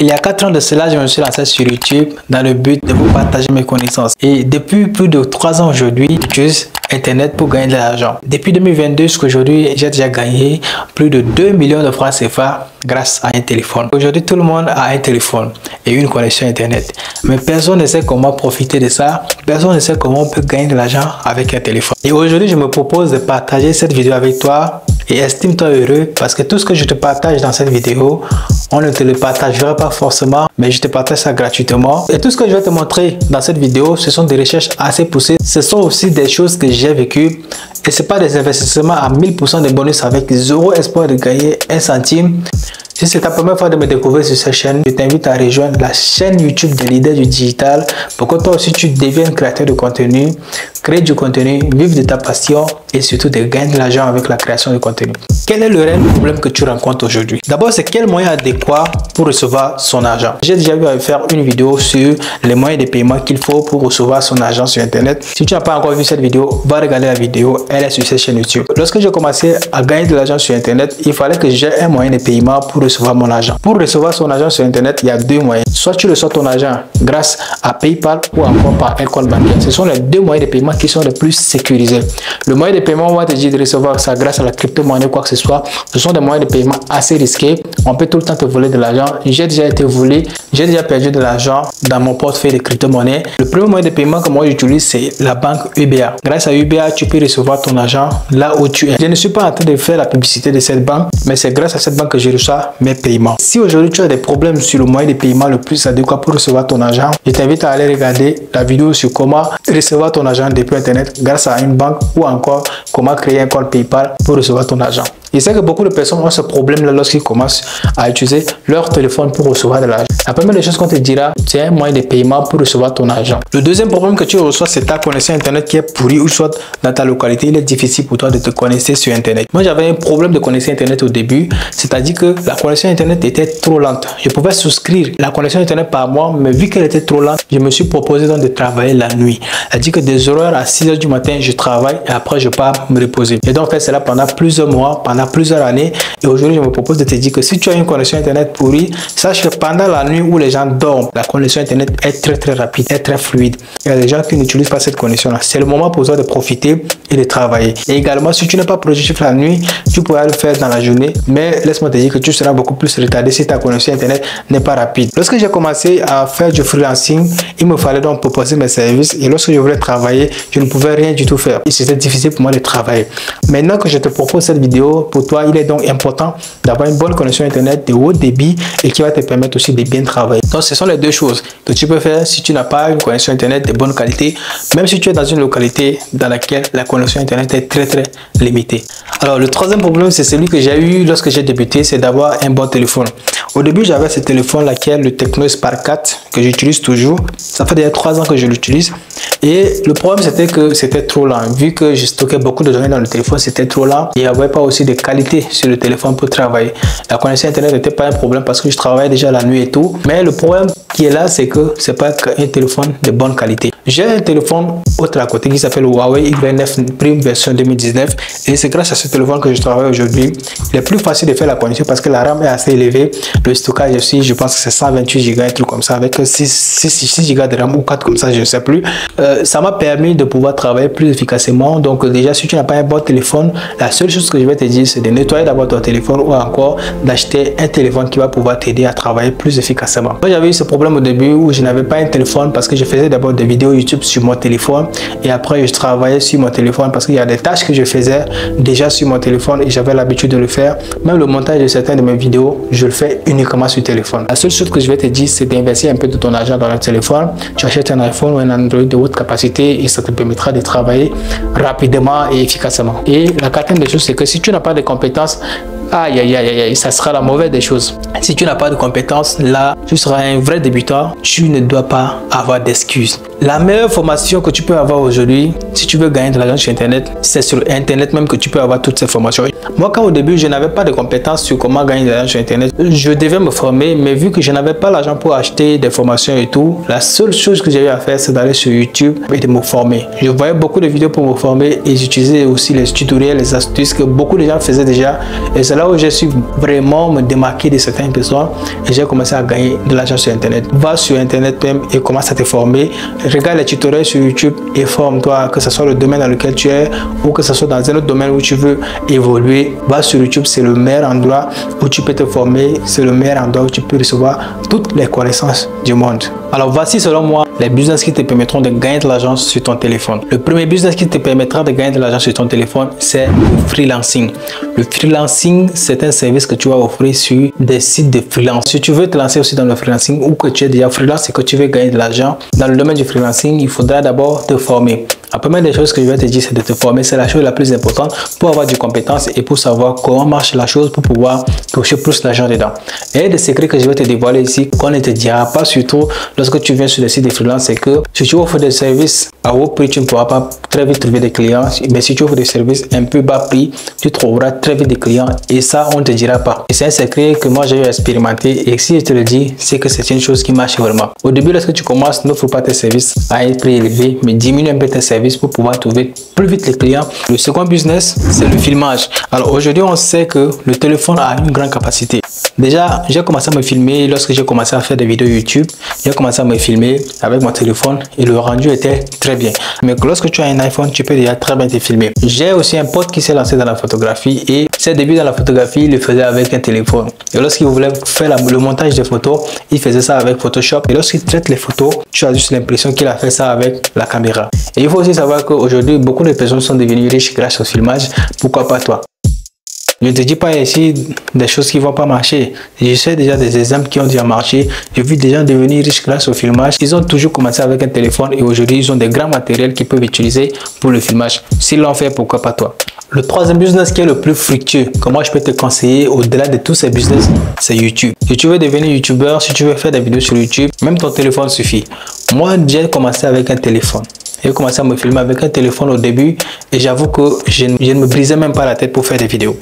Il y a 4 ans de cela, je me suis lancé sur YouTube dans le but de vous partager mes connaissances. Et depuis plus de 3 ans aujourd'hui, j'utilise Internet pour gagner de l'argent. Depuis 2022 jusqu'à aujourd'hui, j'ai déjà gagné plus de 2 millions de francs CFA grâce à un téléphone. Aujourd'hui, tout le monde a un téléphone et une connexion Internet. Mais personne ne sait comment profiter de ça. Personne ne sait comment on peut gagner de l'argent avec un téléphone. Et aujourd'hui, je me propose de partager cette vidéo avec toi. Et estime-toi heureux parce que tout ce que je te partage dans cette vidéo, on ne te le partagera pas forcément, mais je te partage ça gratuitement. Et tout ce que je vais te montrer dans cette vidéo, ce sont des recherches assez poussées. Ce sont aussi des choses que j'ai vécues. Et ce n'est pas des investissements à 1000% de bonus avec zéro espoir de gagner 1 centime. Si c'est ta première fois de me découvrir sur cette chaîne, je t'invite à rejoindre la chaîne YouTube des leaders du digital pour que toi aussi tu deviennes créateur de contenu, créer du contenu, vivre de ta passion et surtout de gagner de l'argent avec la création de contenu. Quel est le réel problème que tu rencontres aujourd'hui? D'abord, c'est quel moyen adéquat pour recevoir son argent? J'ai déjà vu faire une vidéo sur les moyens de paiement qu'il faut pour recevoir son argent sur Internet. Si tu n'as pas encore vu cette vidéo, va regarder la vidéo, elle est sur cette chaîne YouTube. Lorsque j'ai commencé à gagner de l'argent sur Internet, il fallait que j'ai un moyen de paiement pour recevoir mon argent. Pour recevoir son argent sur Internet, il y a 2 moyens. Soit tu reçois ton argent grâce à PayPal ou encore par un compte bancaire. Ce sont les 2 moyens de paiement qui sont les plus sécurisés. Le moyen de paiement, on va te dire de recevoir ça grâce à la crypto-monnaie ou quoi que ce soit. Ce sont des moyens de paiement assez risqués. On peut tout le temps te voler de l'argent. J'ai déjà été volé. J'ai déjà perdu de l'argent dans mon portefeuille de crypto-monnaie. Le premier moyen de paiement que moi j'utilise, c'est la banque UBA. Grâce à UBA, tu peux recevoir ton argent là où tu es. Je ne suis pas en train de faire la publicité de cette banque, mais c'est grâce à cette banque que je reçois mes paiements. Si aujourd'hui tu as des problèmes sur le moyen de paiement le plus adéquat pour recevoir ton argent, je t'invite à aller regarder la vidéo sur comment recevoir ton argent depuis Internet grâce à une banque ou encore comment créer un compte PayPal pour recevoir ton argent. Je sais que beaucoup de personnes ont ce problème-là lorsqu'ils commencent à utiliser leur téléphone pour recevoir de l'argent. La première des choses qu'on te dira, c'est un moyen de paiement pour recevoir ton argent. Le deuxième problème que tu reçois, c'est ta connexion Internet qui est pourrie ou soit dans ta localité, il est difficile pour toi de te connecter sur Internet. Moi, j'avais un problème de connexion Internet au début, c'est-à-dire que la connexion Internet était trop lente. Je pouvais souscrire la connexion Internet par mois, mais vu qu'elle était trop lente, je me suis proposé donc de travailler la nuit. C'est-à-dire que des horaires à 6 h du matin, je travaille et après je pars me reposer. Et donc, fait cela pendant plusieurs mois, pendant plusieurs années. Et aujourd'hui, je me propose de te dire que si tu as une connexion Internet pourrie, sache que pendant la nuit où les gens dorment, la connexion Internet est très rapide, est très fluide. Il y a des gens qui n'utilisent pas cette connexion-là. C'est le moment pour toi de profiter et de travailler. Et également, si tu n'es pas productif la nuit, tu pourras le faire dans la journée. Mais laisse-moi te dire que tu seras beaucoup plus retardé si ta connexion Internet n'est pas rapide. Lorsque j'ai commencé à faire du freelancing, il me fallait donc proposer mes services. Et lorsque je voulais travailler, je ne pouvais rien du tout faire. Et c'était difficile pour moi de travailler. Maintenant que je te propose cette vidéo, pour toi, il est donc important d'avoir une bonne connexion Internet de haut débit et qui va te permettre aussi de bien travailler. Donc, ce sont les 2 choses que tu peux faire si tu n'as pas une connexion Internet de bonne qualité, même si tu es dans une localité dans laquelle la connexion Internet est très limitée. Alors, le troisième problème, c'est celui que j'ai eu lorsque j'ai débuté, c'est d'avoir un bon téléphone. Au début, j'avais ce téléphone là qui est le Tecno Spark 4 que j'utilise toujours. Ça fait déjà 3 ans que je l'utilise. Et le problème, c'était que c'était trop lent. Vu que je stockais beaucoup de données dans le téléphone, c'était trop lent. Et il n'y avait pas aussi de qualité sur le téléphone pour travailler. La connexion Internet n'était pas un problème parce que je travaillais déjà la nuit et tout. Mais le problème qui est là, c'est que c'est pas un téléphone de bonne qualité. J'ai un téléphone autre à côté qui s'appelle Huawei Y9 Prime version 2019. Et c'est grâce à ce téléphone que je travaille aujourd'hui. Il est plus facile de faire la connexion parce que la RAM est assez élevée. Le stockage aussi, je pense que c'est 128 Go, un truc comme ça, avec 6 Go de RAM ou 4 comme ça, je ne sais plus. Ça m'a permis de pouvoir travailler plus efficacement. Donc déjà, si tu n'as pas un bon téléphone, la seule chose que je vais te dire, c'est de nettoyer d'abord ton téléphone ou encore d'acheter un téléphone qui va pouvoir t'aider à travailler plus efficacement. Moi, j'avais eu ce problème au début où je n'avais pas un téléphone parce que je faisais d'abord des vidéos YouTube sur mon téléphone et après je travaillais sur mon téléphone parce qu'il y a des tâches que je faisais déjà sur mon téléphone et j'avais l'habitude de le faire. Même le montage de certaines de mes vidéos, je le fais uniquement sur téléphone. La seule chose que je vais te dire, c'est d'investir un peu de ton argent dans le téléphone. Tu achètes un iPhone ou un Android de haute capacité et ça te permettra de travailler rapidement et efficacement. Et la quatrième des choses, c'est que si tu n'as pas de compétences, ça sera la mauvaise des choses. Si tu n'as pas de compétences, là, tu seras un vrai débutant. Tu ne dois pas avoir d'excuses. La meilleure formation que tu peux avoir aujourd'hui, si tu veux gagner de l'argent sur Internet, c'est sur Internet même que tu peux avoir toutes ces formations. Moi, quand au début, je n'avais pas de compétences sur comment gagner de l'argent sur Internet, je devais me former, mais vu que je n'avais pas l'argent pour acheter des formations et tout, la seule chose que j'ai eu à faire, c'est d'aller sur YouTube et de me former. Je voyais beaucoup de vidéos pour me former et j'utilisais aussi les tutoriels, les astuces que beaucoup de gens faisaient déjà. Et cela là où je suis vraiment me démarquer de certaines personnes et j'ai commencé à gagner de l'argent sur Internet. Va sur Internet même et commence à te former. Regarde les tutoriels sur YouTube et forme-toi, que ce soit le domaine dans lequel tu es ou que ce soit dans un autre domaine où tu veux évoluer. Va sur YouTube, c'est le meilleur endroit où tu peux te former, c'est le meilleur endroit où tu peux recevoir toutes les connaissances du monde. Alors voici selon moi les business qui te permettront de gagner de l'argent sur ton téléphone. Le premier business qui te permettra de gagner de l'argent sur ton téléphone, c'est le freelancing. Le freelancing, c'est un service que tu vas offrir sur des sites de freelance. Si tu veux te lancer aussi dans le freelancing ou que tu es déjà freelance et que tu veux gagner de l'argent dans le domaine du freelancing, il faudra d'abord te former. La première des choses que je vais te dire, c'est de te former. C'est la chose la plus importante pour avoir des compétences et pour savoir comment marche la chose pour pouvoir toucher plus d'argent dedans. Et des secrets que je vais te dévoiler ici, qu'on ne te dira pas, surtout lorsque tu viens sur le site de freelance, c'est que si tu offres des services à haut prix, tu ne pourras pas très vite trouver des clients. Mais si tu offres des services un peu bas prix, tu trouveras très vite des clients et ça, on ne te dira pas. Et c'est un secret que moi, j'ai expérimenté et si je te le dis, c'est que c'est une chose qui marche vraiment. Au début, lorsque tu commences, n'offre pas tes services à un prix élevé, mais diminue un peu tes services pour pouvoir trouver plus vite les clients. Le second business, c'est le filmage. Alors aujourd'hui, on sait que le téléphone a une grande capacité. Déjà, j'ai commencé à me filmer lorsque j'ai commencé à faire des vidéos YouTube. J'ai commencé à me filmer avec mon téléphone et le rendu était très bien. Mais lorsque tu as un iPhone, tu peux déjà très bien te filmer. J'ai aussi un pote qui s'est lancé dans la photographie et ses débuts dans la photographie, il le faisait avec un téléphone. Et lorsqu'il voulait faire le montage des photos, il faisait ça avec Photoshop. Et lorsqu'il traite les photos, tu as juste l'impression qu'il a fait ça avec la caméra. Et il faut aussi savoir qu'aujourd'hui, beaucoup de personnes sont devenues riches grâce au filmage. Pourquoi pas toi? Je ne te dis pas ici des choses qui ne vont pas marcher. Je sais déjà des exemples qui ont déjà marché. J'ai vu des gens devenir riches grâce au filmage. Ils ont toujours commencé avec un téléphone et aujourd'hui, ils ont des grands matériels qu'ils peuvent utiliser pour le filmage. S'ils l'ont fait, pourquoi pas toi? Le troisième business qui est le plus fructueux, que moi je peux te conseiller au-delà de tous ces business, c'est YouTube. Si tu veux devenir YouTubeur, si tu veux faire des vidéos sur YouTube, même ton téléphone suffit. Moi, j'ai commencé avec un téléphone. J'ai commencé à me filmer avec un téléphone au début et j'avoue que je ne me brisais même pas la tête pour faire des vidéos.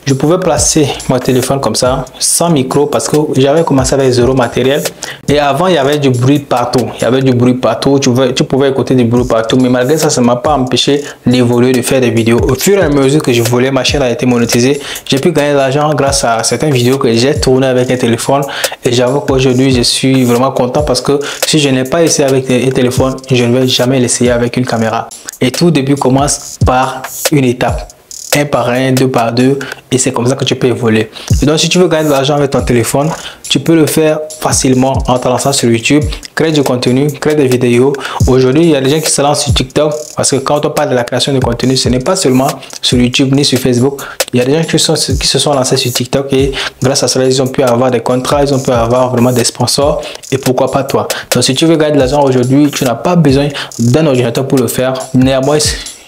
Je pouvais placer mon téléphone comme ça, sans micro, parce que j'avais commencé avec zéro matériel. Et avant, il y avait du bruit partout. Il y avait du bruit partout. Tu pouvais écouter du bruit partout. Mais malgré ça, ça ne m'a pas empêché d'évoluer, de faire des vidéos. Au fur et à mesure que je voulais, ma chaîne a été monétisée. J'ai pu gagner de l'argent grâce à certaines vidéos que j'ai tournées avec un téléphone. Et j'avoue qu'aujourd'hui, je suis vraiment content parce que si je n'ai pas essayé avec un téléphone, je ne vais jamais l'essayer avec une caméra. Et tout début commence par une étape. Un par un, deux par deux, et c'est comme ça que tu peux évoluer. Et donc, si tu veux gagner de l'argent avec ton téléphone, tu peux le faire facilement en te lançant sur YouTube, créer du contenu, créer des vidéos. Aujourd'hui, il y a des gens qui se lancent sur TikTok parce que quand on parle de la création de contenu, ce n'est pas seulement sur YouTube ni sur Facebook. Il y a des gens qui se sont lancés sur TikTok et grâce à cela, ils ont pu avoir des contrats, ils ont pu avoir vraiment des sponsors et pourquoi pas toi. Donc, si tu veux gagner de l'argent aujourd'hui, tu n'as pas besoin d'un ordinateur pour le faire. Néanmoins,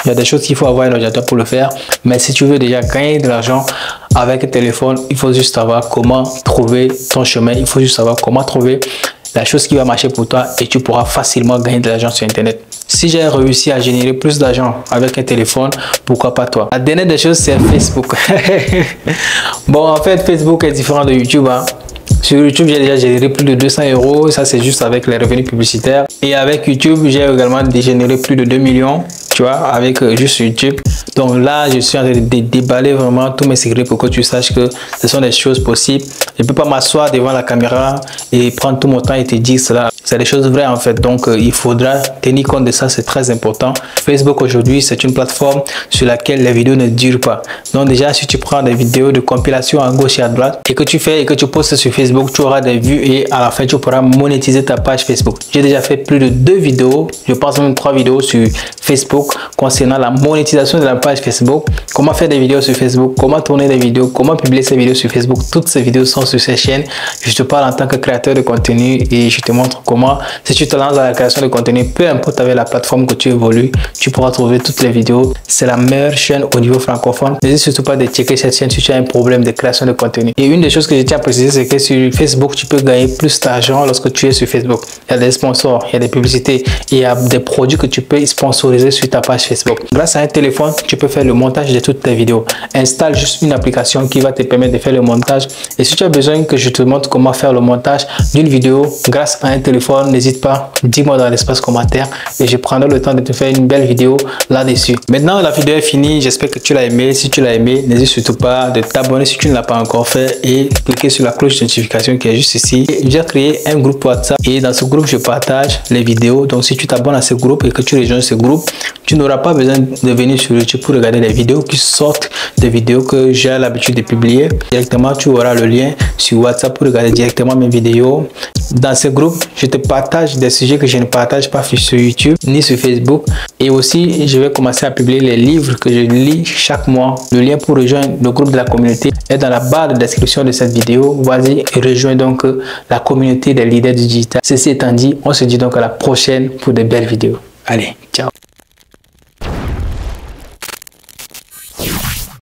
il y a des choses qu'il faut avoir un ordinateur pour le faire. Mais si tu veux déjà gagner de l'argent avec un téléphone, il faut juste savoir comment trouver ton chemin. Il faut juste savoir comment trouver la chose qui va marcher pour toi et tu pourras facilement gagner de l'argent sur Internet. Si j'ai réussi à générer plus d'argent avec un téléphone, pourquoi pas toi? La dernière des choses, c'est Facebook. Bon, en fait, Facebook est différent de YouTube, hein. Sur YouTube, j'ai déjà généré plus de 200 €. Ça, c'est juste avec les revenus publicitaires. Et avec YouTube, j'ai également généré plus de 2 millions. Tu vois, avec juste YouTube. Donc là, je suis en train de déballer vraiment tous mes secrets pour que tu saches que ce sont des choses possibles. Je ne peux pas m'asseoir devant la caméra et prendre tout mon temps et te dire cela. C'est des choses vraies en fait. Donc, il faudra tenir compte de ça. C'est très important. Facebook aujourd'hui, c'est une plateforme sur laquelle les vidéos ne durent pas. Donc déjà, si tu prends des vidéos de compilation à gauche et à droite et que tu fais et que tu postes sur Facebook, tu auras des vues et à la fin, tu pourras monétiser ta page Facebook. J'ai déjà fait plus de 2 vidéos, je pense même 3 vidéos sur Facebook concernant la monétisation de la page Facebook, comment faire des vidéos sur Facebook, comment tourner des vidéos, comment publier ces vidéos sur Facebook. Toutes ces vidéos sont sur cette chaîne. Je te parle en tant que créateur de contenu et je te montre comment, si tu te lances dans la création de contenu, peu importe avec la plateforme que tu évolues, tu pourras trouver toutes les vidéos. C'est la meilleure chaîne au niveau francophone. N'hésite surtout pas de checker cette chaîne si tu as un problème de création de contenu. Et une des choses que je tiens à préciser, c'est que sur Facebook, tu peux gagner plus d'argent lorsque tu es sur Facebook. Il y a des sponsors, il y a des publicités, il y a des produits que tu peux sponsoriser sur ta page Facebook. Grâce à un téléphone, tu peux faire le montage de toutes tes vidéos. Installe juste une application qui va te permettre de faire le montage. Et si tu as besoin que je te montre comment faire le montage d'une vidéo grâce à un téléphone, téléphone, n'hésite pas, dis-moi dans l'espace commentaire et je prendrai le temps de te faire une belle vidéo là-dessus. Maintenant, la vidéo est finie. J'espère que tu l'as aimé. Si tu l'as aimé, n'hésite surtout pas de t'abonner si tu ne l'as pas encore fait et cliquer sur la cloche de notification qui est juste ici. J'ai créé un groupe WhatsApp et dans ce groupe, je partage les vidéos. Donc, si tu t'abonnes à ce groupe et que tu rejoins ce groupe, tu n'auras pas besoin de venir sur YouTube pour regarder les vidéos qui sortent, des vidéos que j'ai l'habitude de publier. Directement, tu auras le lien sur WhatsApp pour regarder directement mes vidéos. Dans ce groupe, je te partage des sujets que je ne partage pas sur YouTube ni sur Facebook. Et aussi, je vais commencer à publier les livres que je lis chaque mois. Le lien pour rejoindre le groupe de la communauté est dans la barre de description de cette vidéo. Vas-y et rejoins donc la communauté des leaders du digital. Ceci étant dit, on se dit donc à la prochaine pour de belles vidéos. Allez, ciao!